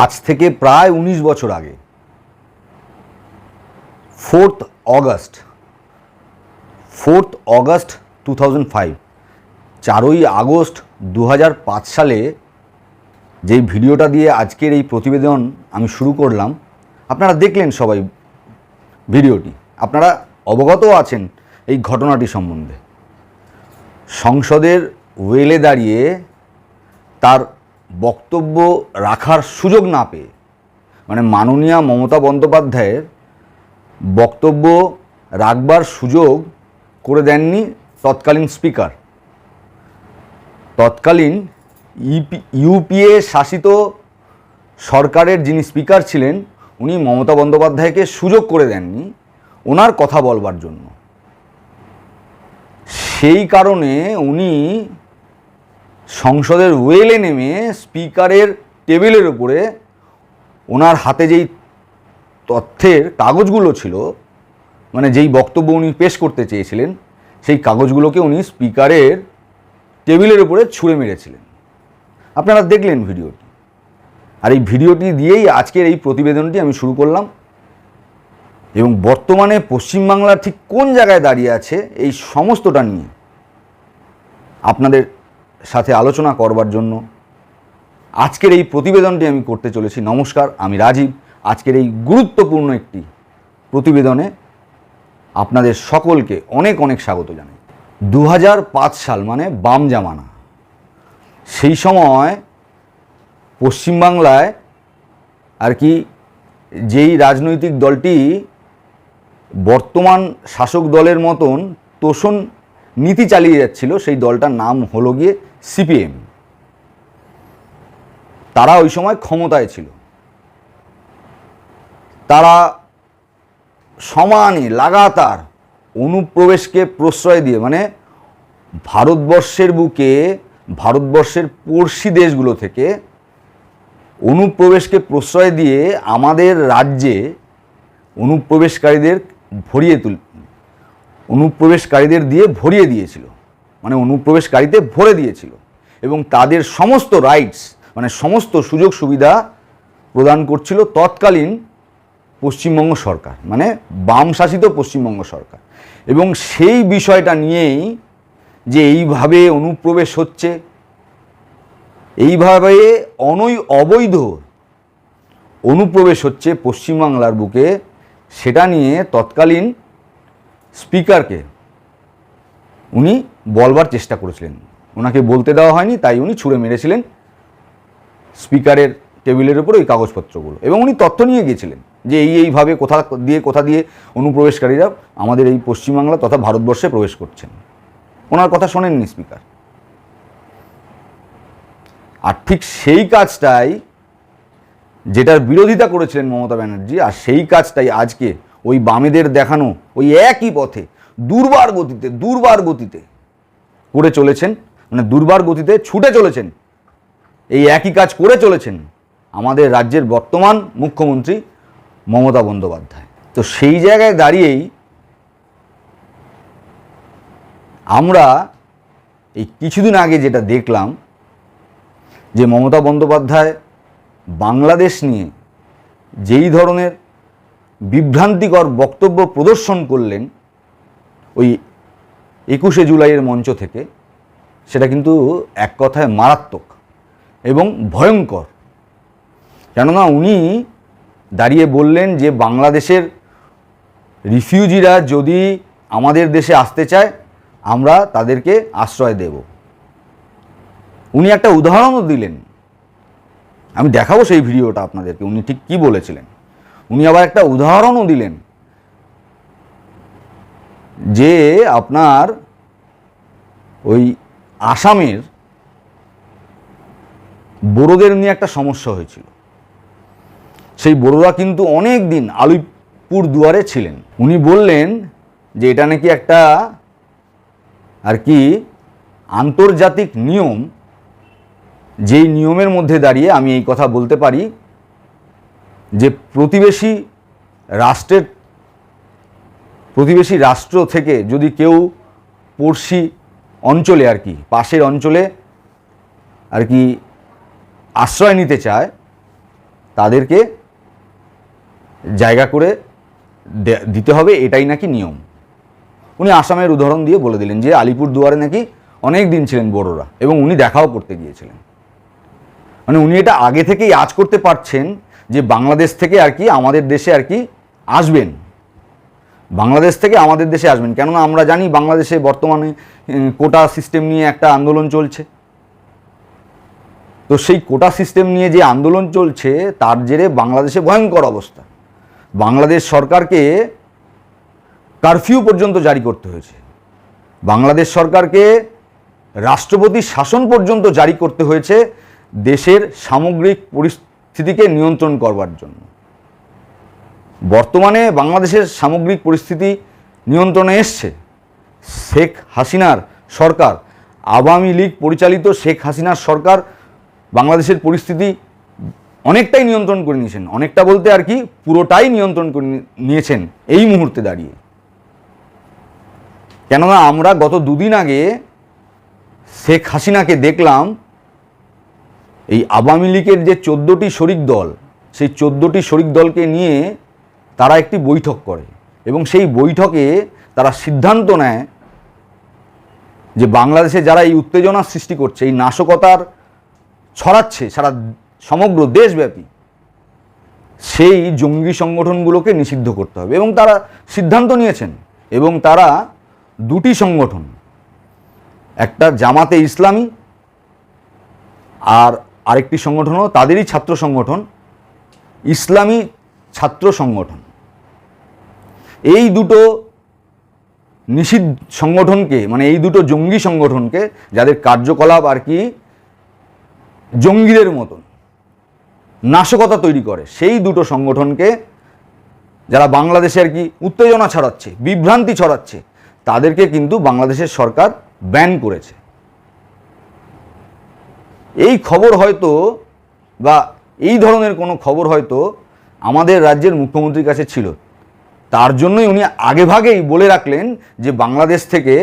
আজ থেকে প্রায় ১৯ বছর আগে 4th অগস্ট 2005 4ই আগস্ট 2005 সালে যেই ভিডিওটা দিয়ে আজকের এই প্রতিবেদন আমি শুরু করলাম, আপনারা দেখলেন সবাই ভিডিওটি, আপনারা অবগতও আছেন এই ঘটনাটি সম্বন্ধে। সংসদের ওয়েলে দাঁড়িয়ে তার বক্তব্য রাখার সুযোগ না পেয়ে, মানে মাননীয়া মমতা বন্দ্যোপাধ্যায়ের বক্তব্য রাখবার সুযোগ করে দেননি তৎকালীন স্পিকার। তৎকালীন ইউপিএ শাসিত সরকারের যিনি স্পিকার ছিলেন, উনি মমতা বন্দ্যোপাধ্যায়কে সুযোগ করে দেননি ওনার কথা বলবার জন্য। সেই কারণে উনি সংসদের ওয়েলে নেমে স্পিকারের টেবিলের উপরে ওনার হাতে যেই তথ্যের কাগজগুলো ছিল, মানে যেই বক্তব্য উনি পেশ করতে চেয়েছিলেন, সেই কাগজগুলোকে উনি স্পিকারের টেবিলের উপরে ছুঁড়ে মেরেছিলেন। আপনারা দেখলেন ভিডিওটি, আর এই ভিডিওটি দিয়েই আজকের এই প্রতিবেদনটি আমি শুরু করলাম। এবং বর্তমানে পশ্চিমবাংলা ঠিক কোন জায়গায় দাঁড়িয়ে আছে এই সমস্তটা নিয়ে আপনাদের সাথে আলোচনা করবার জন্য আজকের এই প্রতিবেদনটি আমি করতে চলেছি। নমস্কার, আমি রাজীব। আজকের এই গুরুত্বপূর্ণ একটি প্রতিবেদনে আপনাদের সকলকে অনেক অনেক স্বাগত জানাই। 2005 সাল মানে বাম জামানা। সেই সময় পশ্চিমবাংলায় আর কি যেই রাজনৈতিক দলটি বর্তমান শাসক দলের মতন তোষণ নীতি চালিয়ে যাচ্ছিল, সেই দলটার নাম হলো গিয়ে সিপিএম। তারা ওই সময় ক্ষমতায় ছিল। তারা সমানে লাগাতার অনুপ্রবেশকে প্রশ্রয় দিয়ে, মানে ভারতবর্ষের বুকে ভারতবর্ষের পড়শি দেশগুলো থেকে অনুপ্রবেশকে প্রশ্রয় দিয়ে আমাদের রাজ্যে অনুপ্রবেশকারীদের দিয়ে ভরিয়ে দিয়েছিল, মানে অনুপ্রবেশকারীতে ভরে দিয়েছিল। এবং তাদের সমস্ত রাইটস, মানে সমস্ত সুযোগ সুবিধা প্রদান করছিল তৎকালীন পশ্চিমবঙ্গ সরকার, মানে বাম শাসিত পশ্চিমবঙ্গ সরকার। এবং সেই বিষয়টা নিয়েই যে এইভাবে অনুপ্রবেশ হচ্ছে, এইভাবে অবৈধ অনুপ্রবেশ হচ্ছে পশ্চিমবাংলার বুকে, সেটা নিয়ে তৎকালীন স্পিকারকে উনি বলবার চেষ্টা করেছিলেন। ওনাকে বলতে দেওয়া হয়নি, তাই উনি ছুঁড়ে মেরেছিলেন স্পিকারের টেবিলের উপর ওই কাগজপত্রগুলো। এবং উনি তথ্য নিয়ে গিয়েছিলেন যে এইভাবে কোথা দিয়ে অনুপ্রবেশকারীরা আমাদের এই পশ্চিমবাংলা তথা ভারতবর্ষে প্রবেশ করছেন। ওনার কথা শোনেননি স্পিকার। আর ঠিক সেই কাজটাই, যেটার বিরোধিতা করেছিলেন মমতা ব্যানার্জি, আর সেই কাজটাই আজকে ওই বামেদের দেখানো ওই একই পথে দুর্বার গতিতে করে চলেছেন, মানে দুর্বার গতিতে ছুটে চলেছেন, এই একই কাজ করে চলেছেন আমাদের রাজ্যের বর্তমান মুখ্যমন্ত্রী মমতা বন্দ্যোপাধ্যায়। তো সেই জায়গায় দাঁড়িয়েই আমরা এই কিছুদিন আগে যেটা দেখলাম, যে মমতা বন্দ্যোপাধ্যায় বাংলাদেশ নিয়ে যেই ধরনের বিভ্রান্তিকর বক্তব্য প্রদর্শন করলেন ওই 21শে জুলাইয়ের মঞ্চ থেকে, সেটা কিন্তু এক কথায় মারাত্মক এবং ভয়ঙ্কর। কেননা উনি দাঁড়িয়ে বললেন যে বাংলাদেশের রিফিউজিরা যদি আমাদের দেশে আসতে চায়, আমরা তাদেরকে আশ্রয় দেব। উনি একটা উদাহরণও দিলেন, আমি দেখাবো সেই ভিডিওটা আপনাদেরকে, উনি ঠিক কী বলেছিলেন। উনি আবার একটা উদাহরণও দিলেন যে আপনার ওই আসামের বড়োদের নিয়ে একটা সমস্যা হয়েছিল। সেই বড়োরা কিন্তু অনেক দিন আলিপুর দুয়ারে ছিলেন। উনি বললেন যে এটা নাকি একটা আর কি আন্তর্জাতিক নিয়ম, যেই নিয়মের মধ্যে দাঁড়িয়ে আমি এই কথা বলতে পারি যে প্রতিবেশী রাষ্ট্র থেকে যদি কেউ পড়শি অঞ্চলে আর কি পাশের অঞ্চলে আর কি আশ্রয় নিতে চায়, তাদেরকে জায়গা করে দিতে হবে, এটাই নাকি নিয়ম। উনি আসামের উদাহরণ দিয়ে বলে দিলেন যে আলিপুরদুয়ারে নাকি অনেক দিন ছিলেন বড়োরা এবং উনি দেখাও করতে গিয়েছিলেন। মানে উনি এটা আগে থেকেই আজ করতে পারছেন যে বাংলাদেশ থেকে আর কি আমাদের দেশে আর কি আসবেন, বাংলাদেশ থেকে আমাদের দেশে আসবেন। কেননা আমরা জানি বাংলাদেশে বর্তমানে কোটা সিস্টেম নিয়ে একটা আন্দোলন চলছে। তো সেই কোটা সিস্টেম নিয়ে যে আন্দোলন চলছে তার জেরে বাংলাদেশে ভয়ঙ্কর অবস্থা। বাংলাদেশ সরকারকে কারফিউ পর্যন্ত জারি করতে হয়েছে, বাংলাদেশ সরকারকে রাষ্ট্রপতি শাসন পর্যন্ত জারি করতে হয়েছে দেশের সামগ্রিক পরিস্থিতিকে নিয়ন্ত্রণ করবার জন্য। বর্তমানে বাংলাদেশের সামগ্রিক পরিস্থিতি নিয়ন্ত্রণে এসছে শেখ হাসিনার সরকার, আওয়ামী লীগ পরিচালিত শেখ হাসিনার সরকার বাংলাদেশের পরিস্থিতি অনেকটাই নিয়ন্ত্রণ করে নিয়েছেন। অনেকটা বলতে আর কি পুরোটাই নিয়ন্ত্রণ করে নিয়েছেন এই মুহূর্তে দাঁড়িয়ে। কেননা আমরা গত দুদিন আগে শেখ হাসিনাকে দেখলাম এই আওয়ামী লীগের যে 14টি শরিক দল, সেই 14টি শরিক দলকে নিয়ে তারা একটি বৈঠক করে এবং সেই বৈঠকে তারা সিদ্ধান্ত নেয় যে বাংলাদেশে যারা এই উত্তেজনা সৃষ্টি করছে, এই নাশকতার ছড়াচ্ছে সারা সমগ্র দেশব্যাপী, সেই জঙ্গি সংগঠনগুলোকে নিষিদ্ধ করতে হবে। এবং তারা সিদ্ধান্ত নিয়েছেন এবং তারা দুটি সংগঠন, একটা জামাতে ইসলামী আর আরেকটি সংগঠনও তাদেরই ছাত্র সংগঠন, ইসলামী ছাত্র সংগঠন, এই দুটো নিষিদ্ধ সংগঠনকে, মানে এই দুটো জঙ্গি সংগঠনকে যাদের কার্যকলাপ আর কি জঙ্গিদের মতন নাশকতা তৈরি করে, সেই দুটো সংগঠনকে যারা বাংলাদেশে আর কি উত্তেজনা ছড়াচ্ছে, বিভ্রান্তি ছড়াচ্ছে, তাদেরকে কিন্তু বাংলাদেশের সরকার ব্যান করেছে। এই খবর হয়তো বা এই ধরনের কোনো খবর হয়তো আমাদের রাজ্যের মুখ্যমন্ত্রীর কাছে ছিল, তার জন্যই উনি আগেভাগেই বলে রাখলেন যে বাংলাদেশ থেকে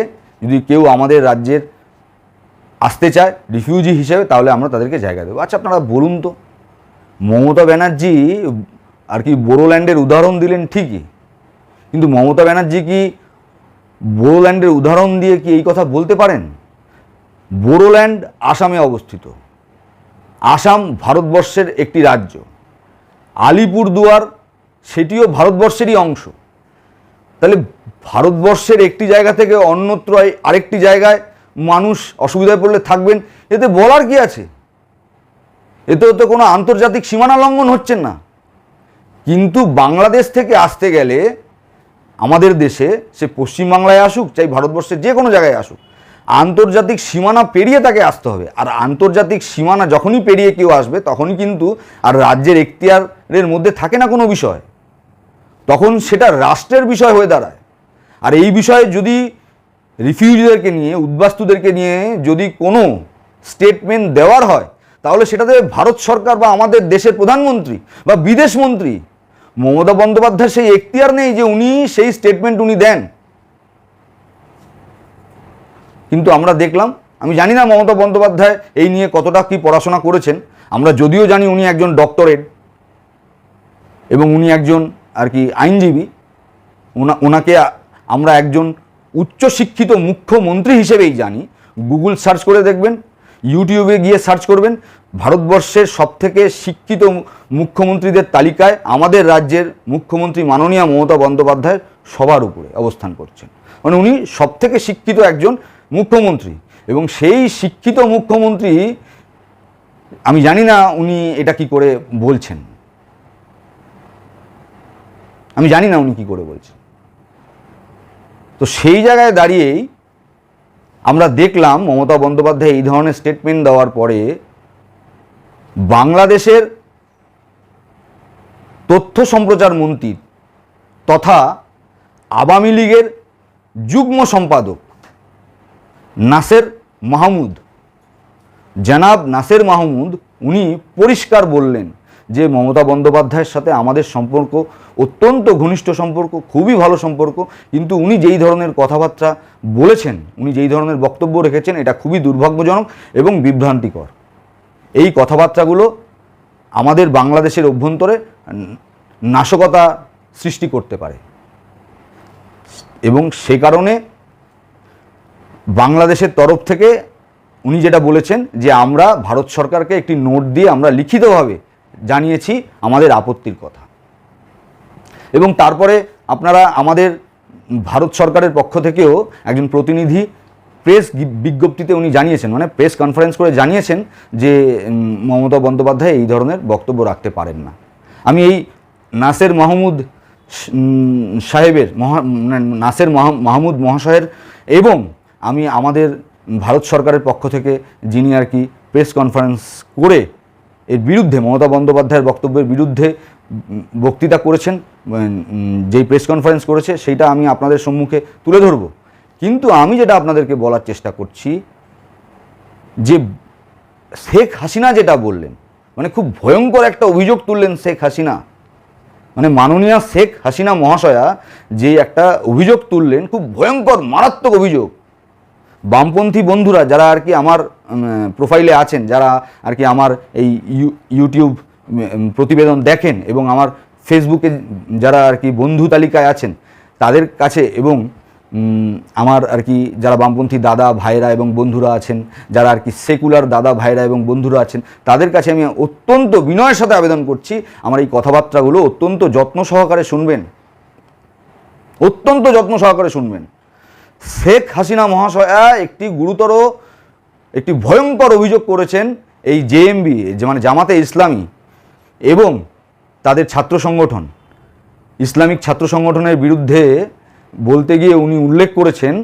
যদি কেউ আমাদের রাজ্যের আসতে চায় রিফিউজি হিসেবে তাহলে আমরা তাদেরকে জায়গা দেবো। আচ্ছা আপনারা বলুন তো, মমতা ব্যানার্জি আর কি বোরোল্যান্ডের উদাহরণ দিলেন ঠিকই, কিন্তু মমতা ব্যানার্জি কি বোরোল্যান্ডের উদাহরণ দিয়ে কি এই কথা বলতে পারেন? বোরোল্যান্ড আসামে অবস্থিত, আসাম ভারতবর্ষের একটি রাজ্য, আলিপুরদুয়ার সেটিও ভারতবর্ষেরই অংশ। তাহলে ভারতবর্ষের একটি জায়গা থেকে অন্যত্র আরেকটি জায়গায় মানুষ অসুবিধায় পড়লে থাকবেন, এতে বলার কি আছে? এতেও তো কোনো আন্তর্জাতিক সীমানা লঙ্ঘন হচ্ছে না। কিন্তু বাংলাদেশ থেকে আসতে গেলে আমাদের দেশে, সে পশ্চিমবাংলায় আসুক চাই ভারতবর্ষের যে কোনো জায়গায় আসুক, আন্তর্জাতিক সীমানা পেরিয়ে তাকে আসতে হবে। আর আন্তর্জাতিক সীমানা যখনই পেরিয়ে কেউ আসবে তখনই কিন্তু আর রাজ্যের এখতিয়ারের মধ্যে থাকে না কোনো বিষয়, তখন সেটা রাষ্ট্রের বিষয় হয়ে দাঁড়ায়। আর এই বিষয়ে যদি রিফিউজিদেরকে নিয়ে, উদ্বাস্তুদেরকে নিয়ে যদি কোনো স্টেটমেন্ট দেওয়ার হয় তাহলে সেটা দেবে ভারত সরকার বা আমাদের দেশের প্রধানমন্ত্রী বা বিদেশমন্ত্রী। মমতা বন্দ্যোপাধ্যায়ের সেই এখতিয়ার নেই যে উনি সেই স্টেটমেন্ট উনি দেন। কিন্তু আমরা দেখলাম, আমি জানি না মমতা বন্দ্যোপাধ্যায় এই নিয়ে কতটা কি পড়াশোনা করেছেন, আমরা যদিও জানি উনি একজন ডক্টরেট এবং উনি একজন আর কি আইনজীবী, ওনাকে আমরা একজন উচ্চশিক্ষিত মুখ্যমন্ত্রী হিসেবেই জানি। গুগল সার্চ করে দেখবেন, ইউটিউবে গিয়ে সার্চ করবেন, ভারতবর্ষের সবথেকে শিক্ষিত মুখ্যমন্ত্রীদের তালিকায় আমাদের রাজ্যের মুখ্যমন্ত্রী মাননীয় মমতা বন্দ্যোপাধ্যায় সবার উপরে অবস্থান করছেন। মানে উনি সবথেকে শিক্ষিত একজন মুখ্যমন্ত্রী এবং সেই শিক্ষিত মুখ্যমন্ত্রী, আমি জানি না উনি এটা কি করে বলছেন, আমি জানি না উনি কি করে বলছেন। তো সেই জায়গায় দাঁড়িয়েই আমরা দেখলাম মমতা বন্দ্যোপাধ্যায় এই ধরনের স্টেটমেন্ট দেওয়ার পরে বাংলাদেশের তথ্য সম্প্রচার মন্ত্রী তথা আওয়ামী লীগের যুগ্ম সম্পাদক নাসের মাহমুদ, জনাব নাসের মাহমুদ, উনি পরিষ্কার বললেন যে মমতা বন্দ্যোপাধ্যায়ের সাথে আমাদের সম্পর্ক অত্যন্ত ঘনিষ্ঠ সম্পর্ক, খুবই ভালো সম্পর্ক, কিন্তু উনি যেই ধরনের কথাবার্তা বলেছেন, উনি যেই ধরনের বক্তব্য রেখেছেন, এটা খুবই দুর্ভাগ্যজনক এবং বিভ্রান্তিকর। এই কথাবার্তাগুলো আমাদের বাংলাদেশের অভ্যন্তরে নাশকতা সৃষ্টি করতে পারে। এবং সে কারণে বাংলাদেশের তরফ থেকে উনি যেটা বলেছেন যে আমরা ভারত সরকারকে একটি নোট দিয়ে আমরা লিখিতভাবে জানিয়েছি আমাদের আপত্তির কথা। এবং তারপরে আপনারা আমাদের ভারত সরকারের পক্ষ থেকেও একজন প্রতিনিধি প্রেস বিজ্ঞপ্তিতে উনি জানিয়েছেন, মানে প্রেস কনফারেন্স করে জানিয়েছেন যে মমতা বন্দ্যোপাধ্যায় এই ধরনের বক্তব্য রাখতে পারেন না। আমি এই নাসের মাহমুদ সাহেবের নাসের মাহমুদ মহাশয়ের এবং আমি আমাদের ভারত সরকারের পক্ষ থেকে যিনি আর কি প্রেস কনফারেন্স করে এর বিরুদ্ধে মমতা বন্দ্যোপাধ্যায়ের বক্তব্যের বিরুদ্ধে বক্তৃতা করেছেন, যেই প্রেস কনফারেন্স করেছে সেইটা আমি আপনাদের সম্মুখে তুলে ধরব। কিন্তু আমি যেটা আপনাদেরকে বলার চেষ্টা করছি যে শেখ হাসিনা যেটা বললেন, মানে খুব ভয়ঙ্কর একটা অভিযোগ তুললেন শেখ হাসিনা, মানে মাননীয়া শেখ হাসিনা মহাশয়া যে একটা অভিযোগ তুললেন, খুব ভয়ঙ্কর মারাত্মক অভিযোগ। বামপন্থী বন্ধুরা যারা আর কি আমার প্রোফাইলে আছেন, যারা আর কি আমার এই ইউটিউব প্রতিবেদন দেখেন এবং আমার ফেসবুকে যারা আর কি বন্ধু তালিকায় আছেন তাদের কাছে, এবং আমার আর কি যারা বামপন্থী দাদা ভাইরা এবং বন্ধুরা আছেন, যারা আর কি সেকুলার দাদা ভাইরা এবং বন্ধুরা আছেন, তাদের কাছে আমি অত্যন্ত বিনয়ের সাথে আবেদন করছি আমার এই কথাবার্তাগুলো অত্যন্ত যত্ন সহকারে শুনবেন, অত্যন্ত যত্ন সহকারে শুনবেন। শেখ হাসিনা মহাশয়া একটি গুরুতর একটি ভয়ঙ্কর অভিযোগ করেছেন এই জেএমবি, মানে জামাতে ইসলামী এবং তাদের ছাত্র সংগঠন ইসলামিক ছাত্র সংগঠনের বিরুদ্ধে। বলতে গিয়ে উনি উল্লেখ করেছেন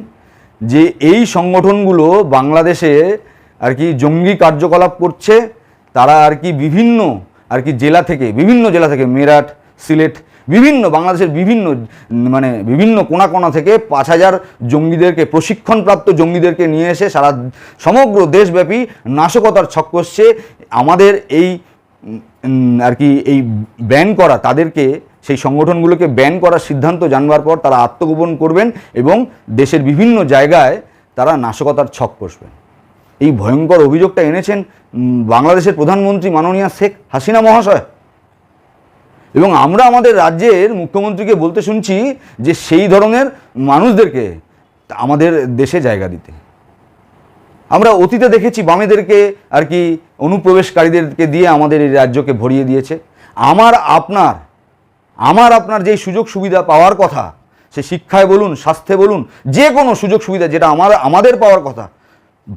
যে এই সংগঠনগুলো বাংলাদেশে আর কি জঙ্গি কার্যকলাপ করছে। তারা আর কি বিভিন্ন আর কি জেলা থেকে মেরাঠ, সিলেট, বিভিন্ন বাংলাদেশের বিভিন্ন কোণা থেকে 5,000 জঙ্গিদেরকে, প্রশিক্ষণপ্রাপ্ত জঙ্গিদেরকে নিয়ে এসে সমগ্র দেশব্যাপী নাশকতার ছক কষছে। আমাদের এই আর কি এই ব্যান করা, তাদেরকে সেই সংগঠনগুলোকে ব্যান করার সিদ্ধান্ত জানবার পর তারা আত্মগোপন করবেন এবং দেশের বিভিন্ন জায়গায় তারা নাশকতার ছক কষবেন। এই ভয়ঙ্কর অভিযোগটা এনেছেন বাংলাদেশের প্রধানমন্ত্রী মাননীয়া শেখ হাসিনা মহাশয়। এবং আমরা আমাদের রাজ্যের মুখ্যমন্ত্রীকে বলতে শুনছি যে সেই ধরনের মানুষদেরকে আমাদের দেশে জায়গা দিতে। আমরা অতীতে দেখেছি বামেদেরকে আর কি অনুপ্রবেশকারীদেরকে দিয়ে আমাদের এই রাজ্যকে ভরিয়ে দিয়েছে। আমার আপনার যেই সুযোগ সুবিধা পাওয়ার কথা, সে শিক্ষায় বলুন, স্বাস্থ্যে বলুন, যে কোনো সুযোগ সুবিধা যেটা আমাদের পাওয়ার কথা,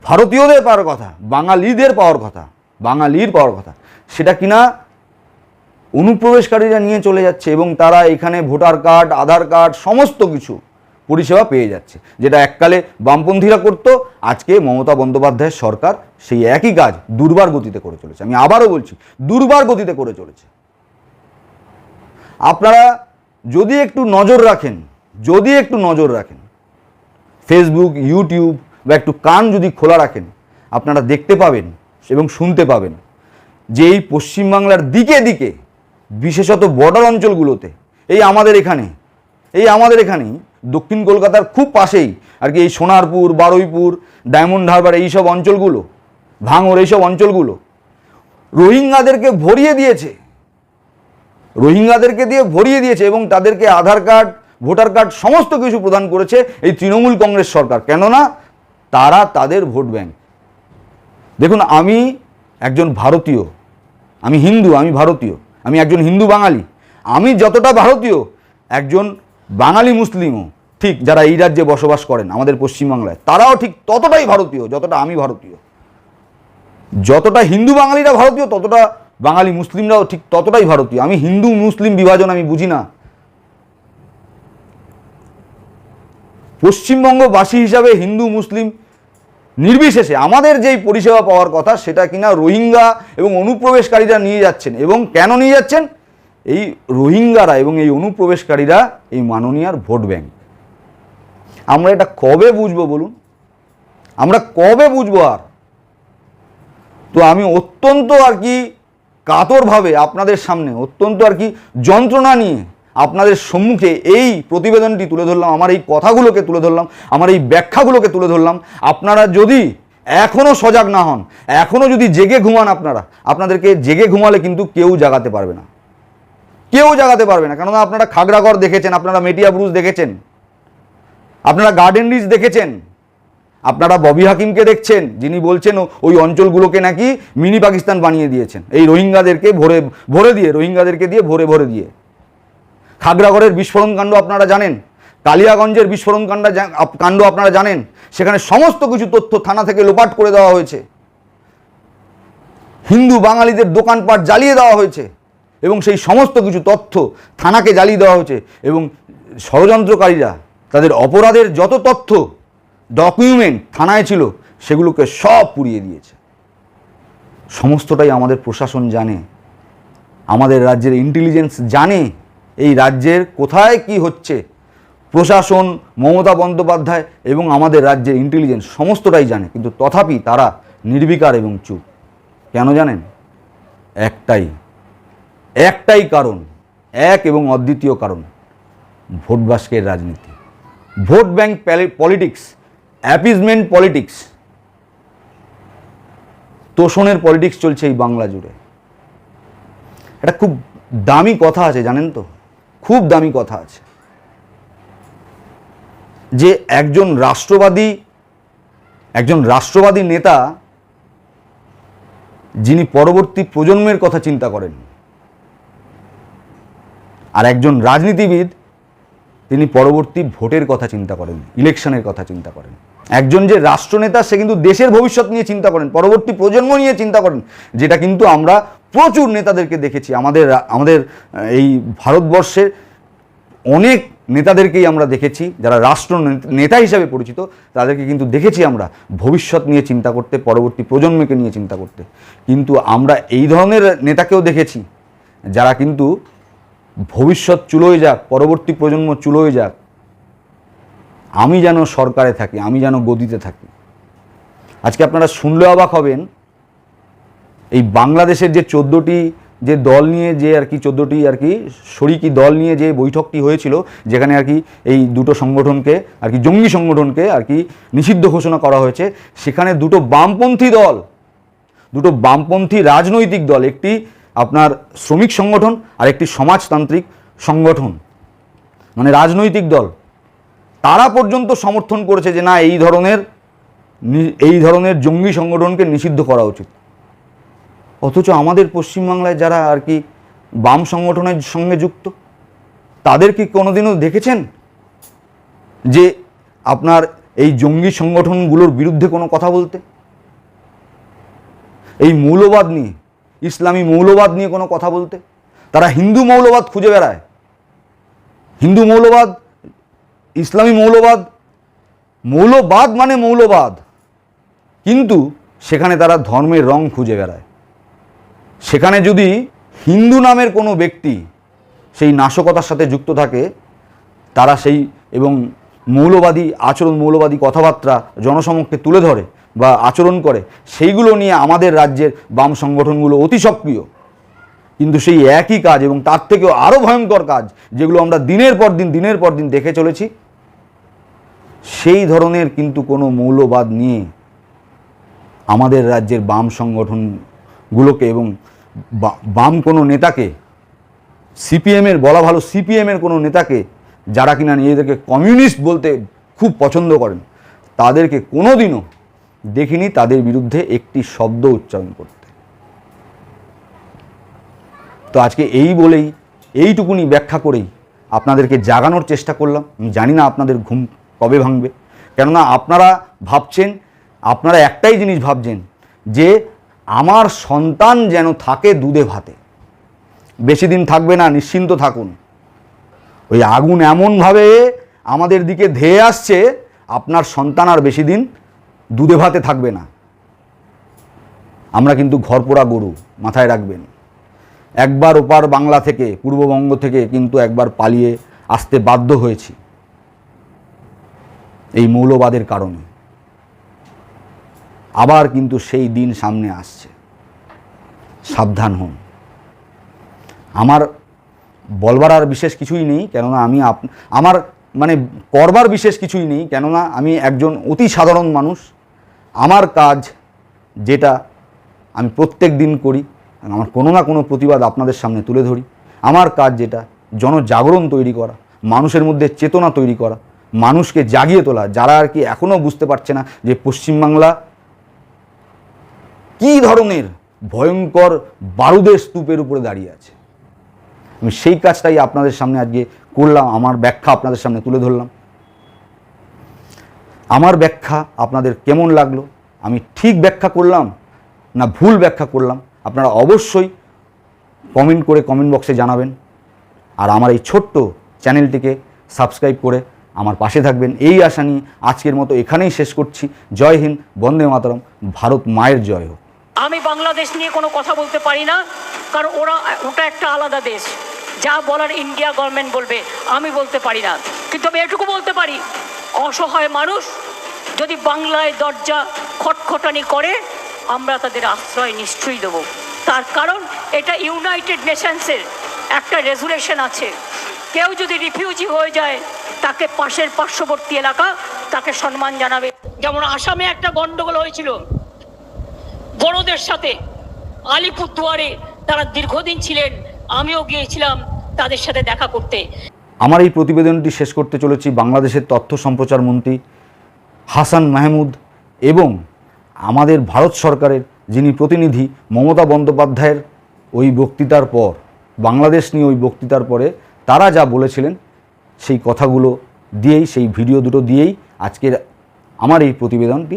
ভারতীয়দের পাওয়ার কথা, বাঙালির পাওয়ার কথা, সেটা কিনা অনুপ্রবেশকারীরা নিয়ে চলে যাচ্ছে এবং তারা এখানে ভোটার কার্ড, আধার কার্ড, সমস্ত কিছু পরিষেবা পেয়ে যাচ্ছে। যেটা এককালে বামপন্থীরা করত, আজকে মমতা বন্দ্যোপাধ্যায়ের সরকার সেই একই কাজ দুর্বার গতিতে করে চলেছে। আমি আবারও বলছি, দুর্বার গতিতে করে চলেছে। আপনারা যদি একটু নজর রাখেন ফেসবুক, ইউটিউব বা একটু কান যদি খোলা রাখেন, আপনারা দেখতে পাবেন এবং শুনতে পাবেন যে এই পশ্চিমবাংলার দিকে দিকে, বিশেষত বর্ডার অঞ্চলগুলোতে, এই আমাদের এখানেই দক্ষিণ কলকাতার খুব পাশেই আর কি এই সোনারপুর, বারুইপুর, ডায়মন্ড হারবার, এইসব অঞ্চলগুলো, ভাঙড়, এইসব অঞ্চলগুলো রোহিঙ্গাদেরকে ভরিয়ে দিয়েছে এবং তাদেরকে আধার কার্ড, ভোটার কার্ড সমস্ত কিছু প্রদান করেছে এই তৃণমূল কংগ্রেস সরকার। কেননা তারা তাদের ভোট ব্যাংক। দেখুন, আমি একজন ভারতীয়, আমি হিন্দু, আমি ভারতীয়, আমি একজন হিন্দু বাঙালি। আমি যতটা ভারতীয়, একজন বাঙালি মুসলিমও ঠিক যারা এই রাজ্যে বসবাস করেন আমাদের পশ্চিমবাংলায়, তারাও ঠিক ততটাই ভারতীয় যতটা আমি ভারতীয়। যতটা হিন্দু বাঙালিরা ভারতীয়, ততটা বাঙালি মুসলিমরাও ঠিক ততটাই ভারতীয়। আমি হিন্দু মুসলিম বিভাজন আমি বুঝি না। পশ্চিমবঙ্গবাসী হিসাবে হিন্দু মুসলিম নির্বিশেষে আমাদের যেই পরিষেবা পাওয়ার কথা, সেটা কিনা রোহিঙ্গা এবং অনুপ্রবেশকারীরা নিয়ে যাচ্ছেন। এবং কেন নিয়ে যাচ্ছেন? এই রোহিঙ্গারা এবং এই অনুপ্রবেশকারীরা এই মাননীয়ার ভোট ব্যাংক। আমরা এটা কবে বুঝবো বলুন? আমরা কবে বুঝবো? আর তো আমি অত্যন্ত আর কি কাতরভাবে আপনাদের সামনে, অত্যন্ত আর কি যন্ত্রণা নিয়ে আপনাদের সম্মুখে এই প্রতিবেদনটি তুলে ধরলাম, আমার এই কথাগুলোকে তুলে ধরলাম, আমার এই ব্যাখ্যাগুলোকে তুলে ধরলাম। আপনারা যদি এখনও সজাগ না হন, এখনও যদি জেগে ঘুমান আপনাদেরকে জেগে ঘুমালে কিন্তু কেউ জাগাতে পারবে না, কেউ জাগাতে পারবে না। কেননা আপনারা খাগড়াগড় দেখেছেন, আপনারা মেটিয়া ব্রুজ দেখেছেন, আপনারা গার্ডেন রিচ দেখেছেন, আপনারা ববি হাকিমকে দেখছেন, যিনি বলছেন ওই অঞ্চলগুলোকে নাকি মিনি পাকিস্তান বানিয়ে দিয়েছেন এই রোহিঙ্গাদেরকে ভরে দিয়ে, রোহিঙ্গাদেরকে দিয়ে ভরে দিয়ে। খাগড়াগড়ের বিস্ফোরণ কাণ্ড আপনারা জানেন, কালিয়াগঞ্জের বিস্ফোরণ কাণ্ড আপনারা জানেন, সেখানে সমস্ত কিছু তথ্য থানা থেকে লোপাট করে দেওয়া হয়েছে, হিন্দু বাঙালিদের দোকানপাট জ্বালিয়ে দেওয়া হয়েছে এবং সেই সমস্ত কিছু তথ্য থানাকে জ্বালিয়ে দেওয়া হয়েছে এবং ষড়যন্ত্রকারীরা তাদের অপরাধের যত তথ্য ডকুমেন্ট থানায় ছিল সেগুলোকে সব পুড়িয়ে দিয়েছে। সমস্তটাই আমাদের প্রশাসন জানে, আমাদের রাজ্যের ইন্টেলিজেন্স জানে এই রাজ্যের কোথায় কি হচ্ছে। প্রশাসন, মমতা বন্দ্যোপাধ্যায় এবং আমাদের রাজ্যের ইন্টেলিজেন্স সমস্তটাই জানে, কিন্তু তথাপি তারা নির্বিকার এবং চুপ। কেন জানেন? একটাই কারণ, এক এবং অদ্বিতীয় কারণ, ভোট বাস্কের রাজনীতি, vote bank politics, appeasement politics, তোষণের পলিটিক্স চলছে এই বাংলা জুড়ে। এটা খুব দামি কথা আছে, জানেন তো, খুব দামি কথা আছে যে একজন রাষ্ট্রবাদী নেতা যিনি পরবর্তী প্রজন্মের কথা চিন্তা করেন, আর একজন রাজনীতিবিদ তিনি পরবর্তী ভোটের কথা চিন্তা করেন, ইলেকশনের কথা চিন্তা করেন। একজন যে রাষ্ট্রনেতা সে কিন্তু দেশের ভবিষ্যৎ নিয়ে চিন্তা করেন, পরবর্তী প্রজন্ম নিয়ে চিন্তা করেন, যেটা কিন্তু আমরা প্রচুর নেতাদেরকে দেখেছি। আমাদের এই ভারতবর্ষের অনেক নেতাদেরকেই আমরা দেখেছি যারা রাষ্ট্র নেতা হিসাবে পরিচিত, তাদেরকে কিন্তু দেখেছি আমরা ভবিষ্যৎ নিয়ে চিন্তা করতে, পরবর্তী প্রজন্মকে নিয়ে চিন্তা করতে। কিন্তু আমরা এই ধরনের নেতাকেও দেখেছি যারা কিন্তু ভবিষ্যৎ চুলোয় যাক, পরবর্তী প্রজন্ম চুলোয় যাক, আমি যেন সরকারে থাকি, আমি যেন গদিতে থাকি। আজকে আপনারা শুনলে অবাক হবেন, এই বাংলাদেশের যে 14টি যে দল নিয়ে যে আর কি 14টি আর কি শরিকি দল নিয়ে যে বৈঠকটি হয়েছিল, যেখানে আর কি এই দুটো সংগঠনকে আর কি জঙ্গি সংগঠনকে আর কি নিষিদ্ধ ঘোষণা করা হয়েছে, সেখানে দুটো বামপন্থী রাজনৈতিক দল, একটি আপনার শ্রমিক সংগঠন আর একটি সমাজতান্ত্রিক সংগঠন, মানে রাজনৈতিক দল, তারা পর্যন্ত সমর্থন করেছে যে না, এই ধরনের জঙ্গি সংগঠনকে নিষিদ্ধ করা উচিত। অথচ আমাদের পশ্চিমবাংলায় যারা আর কি বাম সংগঠনের সঙ্গে যুক্ত, তাদের কি কোনোদিনও দেখেছেন যে আপনার এই জঙ্গি সংগঠনগুলোর বিরুদ্ধে কোনো কথা বলতে? এই মৌলবাদ নিয়ে, ইসলামী মৌলবাদ নিয়ে কোনো কথা বলতে? তারা হিন্দু মৌলবাদ খুঁজে বেড়ায়, হিন্দু মৌলবাদ, ইসলামী মৌলবাদ মানে মৌলবাদ, কিন্তু সেখানে তারা ধর্মের রং খুঁজে বেড়ায়। সেখানে যদি হিন্দু নামের কোনো ব্যক্তি সেই নাশকতার সাথে যুক্ত থাকে, তারা সেই এবং মৌলবাদী আচরণ, মৌলবাদী কথাবার্তা জনসমক্ষে তুলে ধরে বা আচরণ করে, সেইগুলো নিয়ে আমাদের রাজ্যের বাম সংগঠনগুলো অতি সক্রিয়। কিন্তু সেই একই কাজ এবং তার থেকেও আরও ভয়ঙ্কর কাজ, যেগুলো আমরা দিনের পর দিন দেখে চলেছি, সেই ধরনের কিন্তু কোনো মৌলবাদ নিয়ে আমাদের রাজ্যের বাম সংগঠনগুলোকে এবং বাম কোনো নেতাকে, সিপিএমের বলা ভালো, সিপিএমের কোনো নেতাকে যারা কিনা নিজেদেরকে কমিউনিস্ট বলতে খুব পছন্দ করেন, তাদেরকে কোনোদিনও দেখিনি তাদের বিরুদ্ধে একটি শব্দ উচ্চারণ করতে। তো আজকে এই বলেই, এইটুকুনি ব্যাখ্যা করেই আপনাদেরকে জাগানোর চেষ্টা করলাম। আমি জানি না আপনাদের ঘুম কবে ভাঙবে, কেননা আপনারা একটাই জিনিস ভাবছেন যে আমার সন্তান যেন থাকে দুধে ভাতে। বেশি দিন থাকবে না, নিশ্চিন্ত থাকুন। ওই আগুন এমনভাবে আমাদের দিকে ধেয়ে আসছে, আপনার সন্তান আর বেশি দিন দুধে ভাতে থাকবে না। আমরা কিন্তু ঘরপোড়া গরু, মাথায় রাখবেন। একবার ওপার বাংলা থেকে, পূর্ববঙ্গ থেকে কিন্তু একবার পালিয়ে আসতে বাধ্য হয়েছি এই মৌলবাদের কারণে। আবার কিন্তু সেই দিন সামনে আসছে, সাবধান হন। আমার বলবার আর বিশেষ কিছুই নেই, কেননা আমার মানে করবার বিশেষ কিছুই নেই, কেননা আমি একজন অতি সাধারণ মানুষ। আমার কাজ যেটা আমি প্রত্যেক দিন করি, আমার কোনো না কোনো প্রতিবাদ আপনাদের সামনে তুলে ধরি, আমার কাজ যেটা জনজাগরণ তৈরি করা, মানুষের মধ্যে চেতনা তৈরি করা, মানুষকে জাগিয়ে তোলা, যারা আর কি এখনও বুঝতে পারছে না যে পশ্চিমবাংলা কী ধরনের ভয়ঙ্কর বারুদের স্তূপের উপরে দাঁড়িয়ে আছে। আমি সেই কাজটাই আপনাদের সামনে আজকে করলাম, আমার ব্যাখ্যা আপনাদের সামনে তুলে ধরলাম। আমার ব্যাখ্যা আপনাদের কেমন লাগলো, আমি ঠিক ব্যাখ্যা করলাম না ভুল ব্যাখ্যা করলাম, আপনারা অবশ্যই কমেন্ট করে কমেন্ট বক্সে জানাবেন। আর আমার এই ছোট্ট চ্যানেলটিকে সাবস্ক্রাইব করে আমার পাশে থাকবেন, এই আশা নিয়ে আজকের মতো এখানেই শেষ করছি। জয় হিন্দ, বন্দে মাতরম, ভারত মায়ের জয় হোক। আমি বাংলাদেশ নিয়ে কোনো কথা বলতে পারি না, কারণ ওটা একটা আলাদা দেশ। যা বলার ইন্ডিয়া গভর্নমেন্ট বলবে, আমি বলতে পারি না। কিন্তু আমি এটুকু বলতে পারি, অসহায় মানুষ যদি বাংলায় দরজা খটখটানি করে, আমরা তাদের আশ্রয় নিশ্চয়ই দেবো। তার কারণ এটা ইউনাইটেড নেশনসের একটা রেজুলেশন আছে, কেউ যদি রিফিউজি হয়ে যায় তাকে পাশের পার্শ্ববর্তী এলাকা তাকে সম্মান জানাবে। যেমন আসামে একটা গন্ডগোল হয়েছিল বড়দের সাথে, আলিপুরদুয়ারে তারা দীর্ঘদিন ছিলেন, আমিও গিয়েছিলাম তাদের সাথে দেখা করতে। আমার এই প্রতিবেদনটি শেষ করতে চলেছি বাংলাদেশের তথ্য সম্প্রচার মন্ত্রী হাসান মাহমুদ এবং আমাদের ভারত সরকারের যিনি প্রতিনিধি মমতা বন্দ্যোপাধ্যায়ের ওই বক্তৃতার পর, বাংলাদেশ নিয়ে ওই বক্তৃতার পরে তারা যা বলেছিলেন সেই কথাগুলো দিয়েই, সেই ভিডিও দুটো দিয়েই আজকের আমার এই প্রতিবেদনটি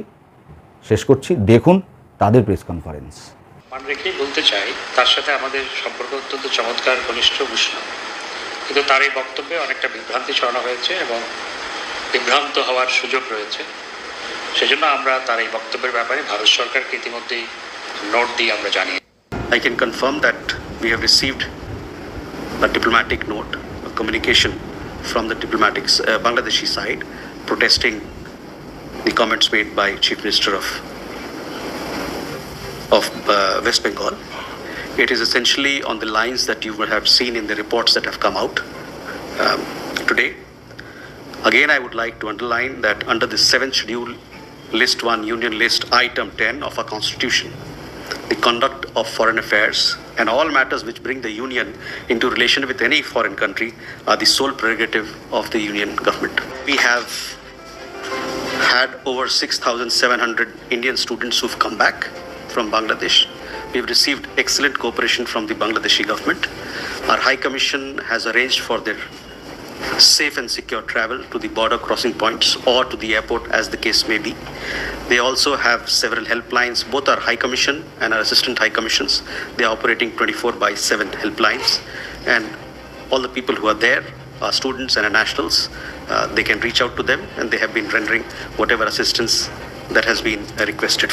শেষ করছি। দেখুন তাদের প্রেস কনফারেন্স। মান রেখেই বলতে চাই, তার সাথে আমাদের সম্পর্ক অত্যন্ত চমৎকার, ঘনিষ্ঠ, উষ্ণ। কিন্তু তার এই বক্তব্যে অনেকটা বিভ্রান্তি ছড়ানো হয়েছে এবং বিভ্রান্ত হওয়ার সুযোগ রয়েছে। সেজন্য আমরা তার এই বক্তব্যের ব্যাপারে ভারত সরকারকে ইতিমধ্যেই নোট দিয়ে আমরা জানিয়ে। I can confirm that we have received a diplomatic note, a communication from the Bangladeshi side protesting the comments made by Chief Minister of West Bengal. It is essentially on the lines that you would have seen in the reports that have come out today. Again, I would like to underline that under the 7th schedule, list 1, union list, item 10 of our constitution, the conduct of foreign affairs and all matters which bring the union into relation with any foreign country are the sole prerogative of the union government. We have had over 6,700 Indian students who've come back from Bangladesh. We've received excellent cooperation from the Bangladeshi government. Our High Commission has arranged for their safe and secure travel to the border crossing points or to the airport as the case may be. They also have several helplines, both our High Commission and our Assistant High Commissions. They are operating 24/7 helplines, and all the people who are there are students and are nationals. They can reach out to them and they have been rendering whatever assistance that has been requested.